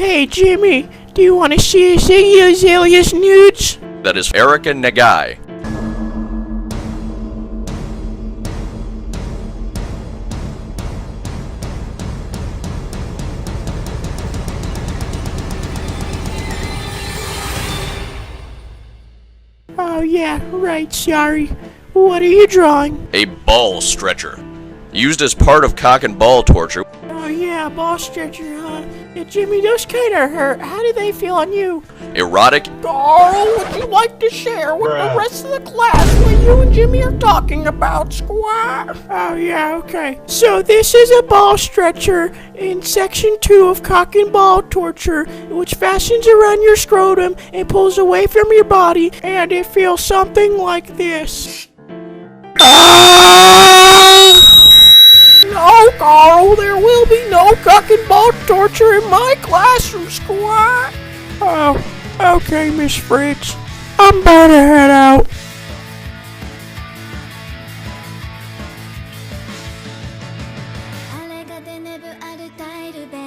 Hey, Jimmy, do you want to see Azalea's nudes? That is Erica Nagai. Oh yeah, right, sorry. What are you drawing? A ball stretcher. Used as part of cock and ball torture. Oh yeah, ball stretcher, huh? Yeah, Jimmy, those kinda hurt. How do they feel on you? Erotic. Carl, would you like to share with the rest of the class what you and Jimmy are talking about, squad? Oh yeah, okay. So this is a ball stretcher in section 2 of cock and ball torture, which fastens around your scrotum and pulls away from your body, and it feels something like this. No, Carl, there will be no cock and ball torture in my classroom, squad. Oh, okay, Miss Fritz. I'm about to head out.